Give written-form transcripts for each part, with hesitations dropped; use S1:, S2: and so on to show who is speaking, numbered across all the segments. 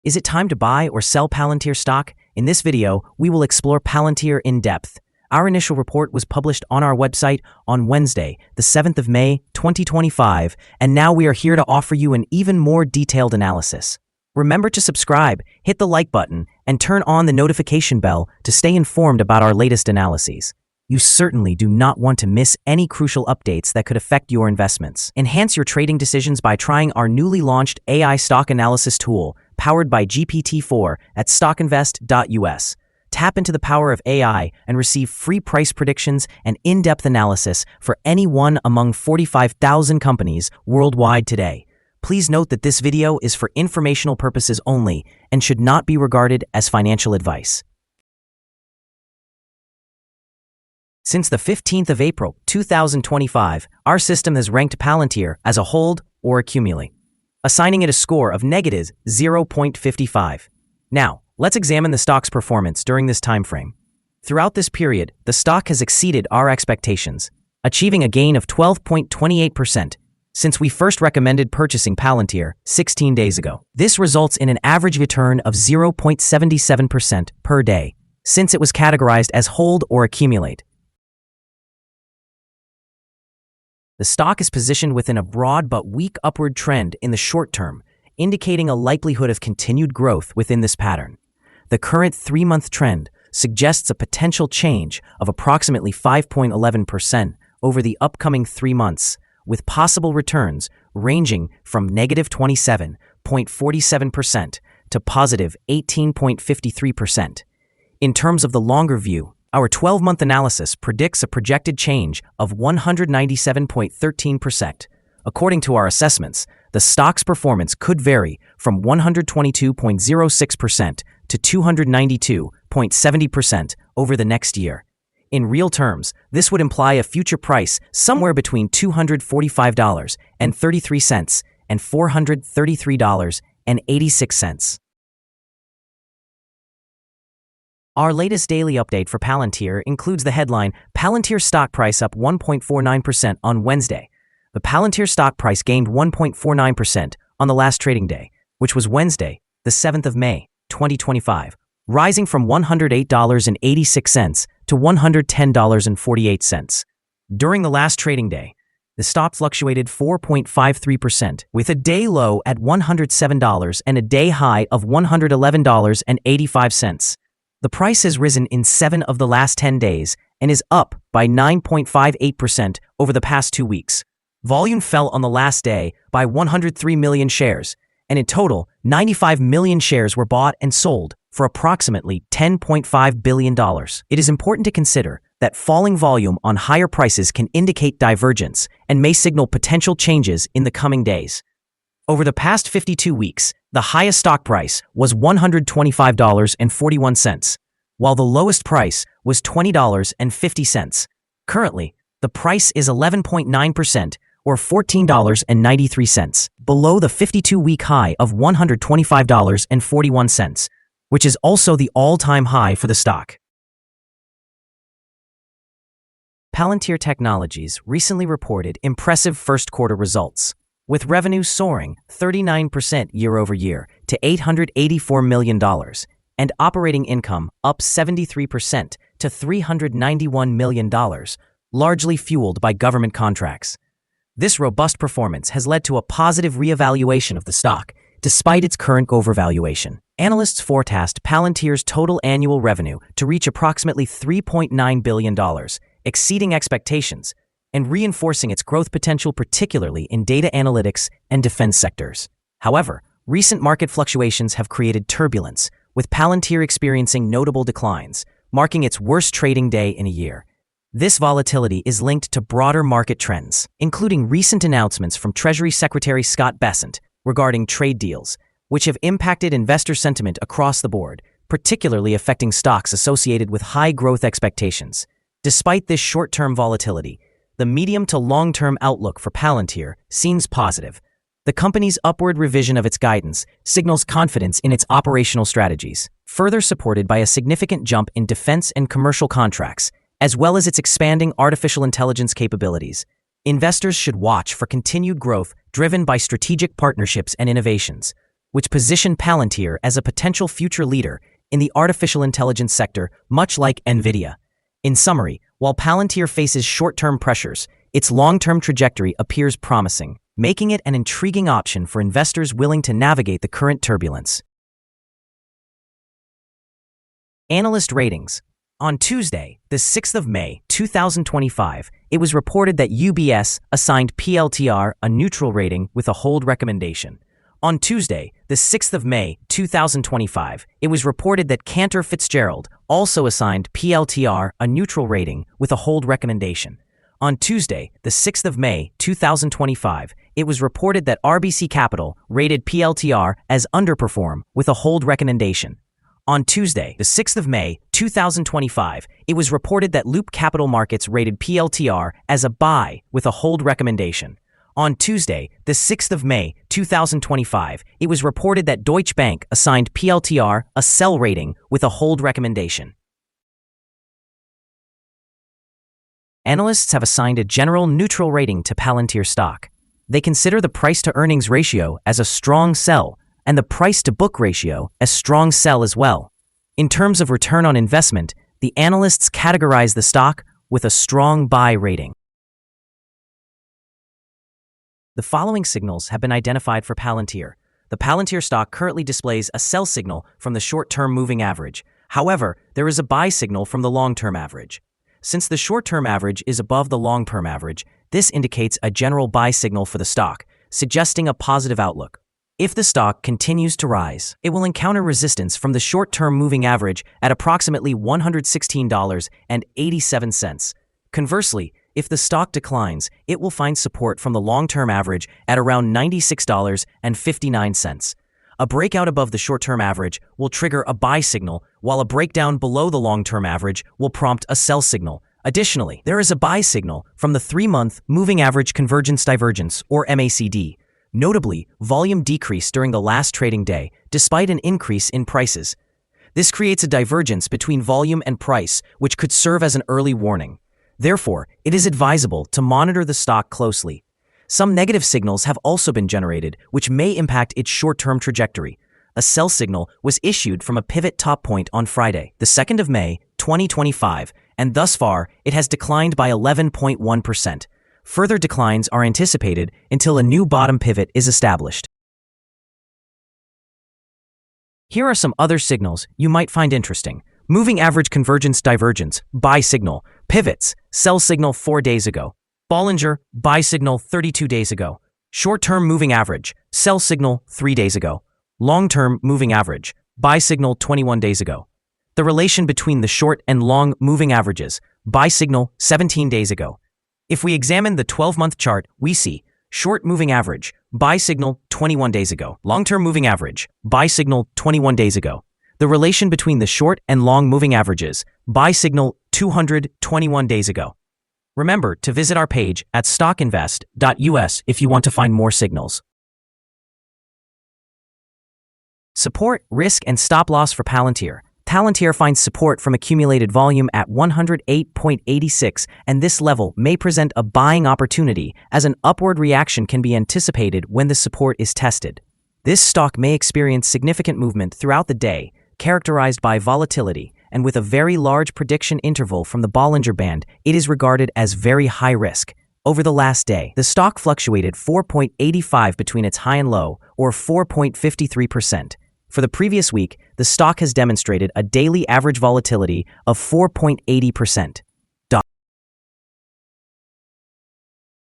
S1: Is it time to buy or sell Palantir stock? In this video, we will explore Palantir in depth. Our initial report was published on our website on Wednesday, the 7th of May, 2025, and now we are here to offer you an even more detailed analysis. Remember to subscribe, hit the like button, and turn on the notification bell to stay informed about our latest analyses. You certainly do not want to miss any crucial updates that could affect your investments. Enhance your trading decisions by trying our newly launched AI stock analysis tool, powered by GPT-4 at StockInvest.us. Tap into the power of AI and receive free price predictions and in-depth analysis for any one among 45,000 companies worldwide today. Please note that this video is for informational purposes only and should not be regarded as financial advice. Since the 15th of April, 2025, our system has ranked Palantir as a hold or accumulate, assigning it a score of negative 0.55. Now, let's examine the stock's performance during this time frame. Throughout this period, the stock has exceeded our expectations, achieving a gain of 12.28% since we first recommended purchasing Palantir 16 days ago. This results in an average return of 0.77% per day, since it was categorized as hold or accumulate. The stock is positioned within a broad but weak upward trend in the short term, indicating a likelihood of continued growth within this pattern. The current 3-month trend suggests a potential change of approximately 5.11% over the upcoming 3 months, with possible returns ranging from negative 27.47% to positive 18.53%. In terms of the longer view, our 12-month analysis predicts a projected change of 197.13%. According to our assessments, the stock's performance could vary from 122.06% to 292.70% over the next year. In real terms, this would imply a future price somewhere between $245.33 and $433.86. Our latest daily update for Palantir includes the headline, Palantir stock price up 1.49% on Wednesday. The Palantir stock price gained 1.49% on the last trading day, which was Wednesday, the 7th of May, 2025, rising from $108.86 to $110.48. During the last trading day, the stock fluctuated 4.53%, with a day low at $107 and a day high of $111.85. The price has risen in 7 of the last 10 days and is up by 9.58% over the past 2 weeks. Volume fell on the last day by 103 million shares, and in total, 95 million shares were bought and sold for approximately $10.5 billion. It is important to consider that falling volume on higher prices can indicate divergence and may signal potential changes in the coming days. Over the past 52 weeks, the highest stock price was $125.41, while the lowest price was $20.50. Currently, the price is 11.9% or $14.93 below the 52-week high of $125.41, which is also the all-time high for the stock. Palantir Technologies recently reported impressive first-quarter results, with revenue soaring 39% year-over-year to $884 million, and operating income up 73% to $391 million, largely fueled by government contracts. This robust performance has led to a positive reevaluation of the stock, despite its current overvaluation. Analysts forecast Palantir's total annual revenue to reach approximately $3.9 billion, exceeding expectations, and reinforcing its growth potential, particularly in data analytics and defense sectors. However, recent market fluctuations have created turbulence, with Palantir experiencing notable declines, marking its worst trading day in a year. This volatility is linked to broader market trends, including recent announcements from Treasury Secretary Scott Bessent regarding trade deals, which have impacted investor sentiment across the board, particularly affecting stocks associated with high growth expectations. Despite this short-term volatility, the medium to long-term outlook for Palantir seems positive. The company's upward revision of its guidance signals confidence in its operational strategies, further supported by a significant jump in defense and commercial contracts, as well as its expanding artificial intelligence capabilities. Investors should watch for continued growth driven by strategic partnerships and innovations, which position Palantir as a potential future leader in the artificial intelligence sector, much like NVIDIA. In summary, while Palantir faces short-term pressures, its long-term trajectory appears promising, making it an intriguing option for investors willing to navigate the current turbulence. Analyst ratings. On Tuesday, the 6th of May, 2025, it was reported that UBS assigned PLTR a neutral rating with a hold recommendation. On Tuesday, the 6th of May, 2025, it was reported that Cantor Fitzgerald also assigned PLTR a neutral rating with a hold recommendation. On Tuesday, the 6th of May, 2025, it was reported that RBC Capital rated PLTR as underperform with a hold recommendation. On Tuesday, the 6th of May, 2025, it was reported that Loop Capital Markets rated PLTR as a buy with a hold recommendation. On Tuesday, the 6th of May, 2025, it was reported that Deutsche Bank assigned PLTR a sell rating with a hold recommendation. Analysts have assigned a general neutral rating to Palantir stock. They consider the price-to-earnings ratio as a strong sell and the price-to-book ratio as strong sell as well. In terms of return on investment, the analysts categorize the stock with a strong buy rating. The following signals have been identified for Palantir. The Palantir stock currently displays a sell signal from the short-term moving average. However, there is a buy signal from the long-term average. Since the short-term average is above the long-term average, this indicates a general buy signal for the stock, suggesting a positive outlook. If the stock continues to rise, it will encounter resistance from the short-term moving average at approximately $116.87. Conversely, if the stock declines, it will find support from the long-term average at around $96.59. A breakout above the short-term average will trigger a buy signal, while a breakdown below the long-term average will prompt a sell signal. Additionally, there is a buy signal from the 3-month moving average convergence divergence, or MACD. Notably, volume decreased during the last trading day, despite an increase in prices. This creates a divergence between volume and price, which could serve as an early warning. Therefore, it is advisable to monitor the stock closely. Some negative signals have also been generated, which may impact its short-term trajectory. A sell signal was issued from a pivot top point on Friday, the 2nd of May, 2025, and thus far, it has declined by 11.1%. Further declines are anticipated until a new bottom pivot is established. Here are some other signals you might find interesting. Moving average convergence divergence, buy signal. Pivots, sell signal 4 days ago. Bollinger, buy signal 32 days ago. Short-term moving average, sell signal 3 days ago. Long-term moving average, buy signal 21 days ago. The relation between the short and long moving averages, buy signal 17 days ago. If we examine the 12-month chart, we see short moving average, buy signal 21 days ago. Long-term moving average, buy signal 21 days ago. The relation between the short and long moving averages, buy signal 221 days ago. Remember to visit our page at StockInvest.us if you want to find more signals. Support, risk, and stop loss for Palantir. Palantir finds support from accumulated volume at 108.86, and this level may present a buying opportunity as an upward reaction can be anticipated when the support is tested. This stock may experience significant movement throughout the day, characterized by volatility, and with a very large prediction interval from the Bollinger Band, it is regarded as very high risk. Over the last day, the stock fluctuated 4.85 between its high and low, or 4.53%. For the previous week, the stock has demonstrated a daily average volatility of 4.80%.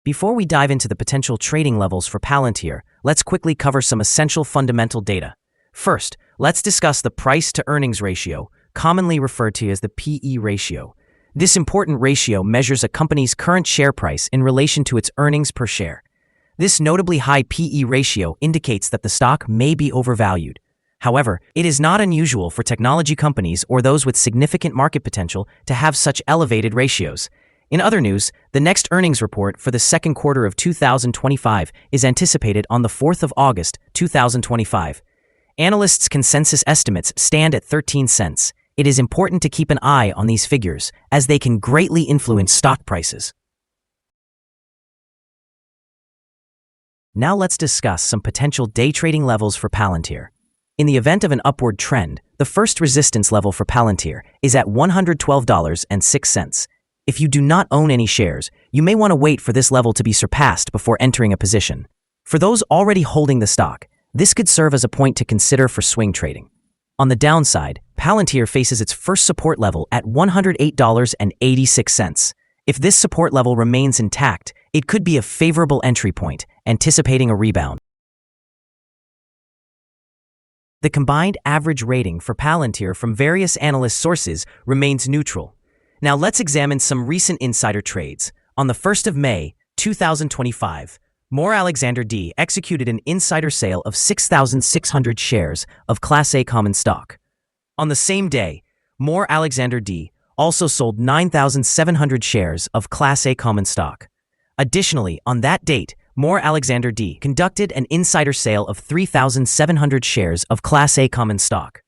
S1: Before we dive into the potential trading levels for Palantir, let's quickly cover some essential fundamental data. First, let's discuss the price-to-earnings ratio, commonly referred to as the PE ratio. This important ratio measures a company's current share price in relation to its earnings per share. This notably high PE ratio indicates that the stock may be overvalued. However, it is not unusual for technology companies or those with significant market potential to have such elevated ratios. In other news, the next earnings report for the second quarter of 2025 is anticipated on the 4th of August, 2025. Analysts' consensus estimates stand at 13 cents. It is important to keep an eye on these figures, as they can greatly influence stock prices. Now let's discuss some potential day trading levels for Palantir. In the event of an upward trend, the first resistance level for Palantir is at $112.06. If you do not own any shares, you may want to wait for this level to be surpassed before entering a position. For those already holding the stock, this could serve as a point to consider for swing trading. On the downside, Palantir faces its first support level at $108.86. If this support level remains intact, it could be a favorable entry point, anticipating a rebound. The combined average rating for Palantir from various analyst sources remains neutral. Now let's examine some recent insider trades. On the 1st of May, 2025, Moore Alexander D executed an insider sale of 6,600 shares of Class A common stock. On the same day, Moore Alexander D also sold 9,700 shares of Class A common stock. Additionally, on that date, Moore Alexander D conducted an insider sale of 3,700 shares of Class A common stock.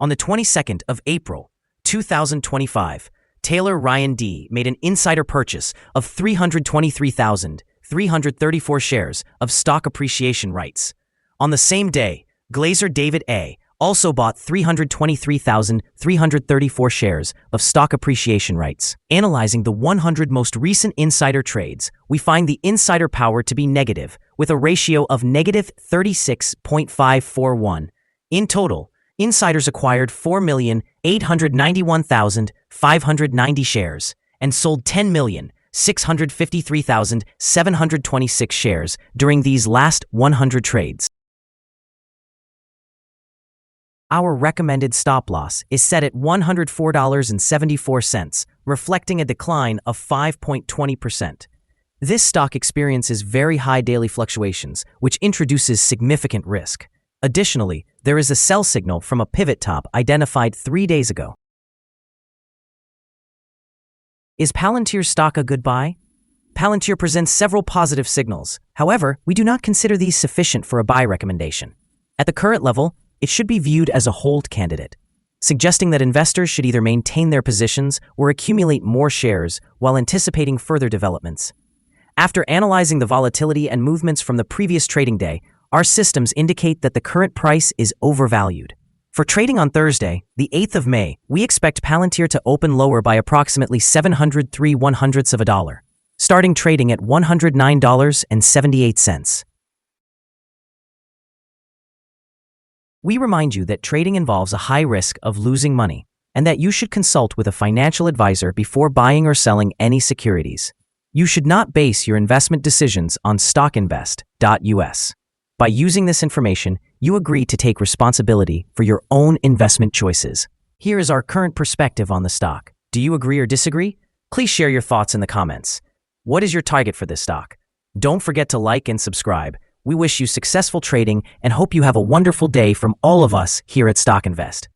S1: On the 22nd of April, 2025, Taylor Ryan D made an insider purchase of 323,334 shares of stock appreciation rights. On the same day, Glazer David A also bought 323,334 shares of stock appreciation rights. Analyzing the 100 most recent insider trades, we find the insider power to be negative, with a ratio of negative 36.541. In total, insiders acquired 4,891,590 shares and sold 10,653,726 shares during these last 100 trades. Our recommended stop loss is set at $104.74, reflecting a decline of 5.20%. This stock experiences very high daily fluctuations, which introduces significant risk. Additionally, there is a sell signal from a pivot top identified 3 days ago. Is Palantir stock a good buy? Palantir presents several positive signals. However, we do not consider these sufficient for a buy recommendation. At the current level, it should be viewed as a hold candidate, suggesting that investors should either maintain their positions or accumulate more shares while anticipating further developments. After analyzing the volatility and movements from the previous trading day, our systems indicate that the current price is overvalued. For trading on Thursday, the 8th of May, we expect Palantir to open lower by approximately 0.0703 of a dollar, starting trading at $109.78. We remind you that trading involves a high risk of losing money, and that you should consult with a financial advisor before buying or selling any securities. You should not base your investment decisions on StockInvest.us. By using this information, you agree to take responsibility for your own investment choices. Here is our current perspective on the stock. Do you agree or disagree? Please share your thoughts in the comments. What is your target for this stock? Don't forget to like and subscribe. We wish you successful trading and hope you have a wonderful day from all of us here at StockInvest.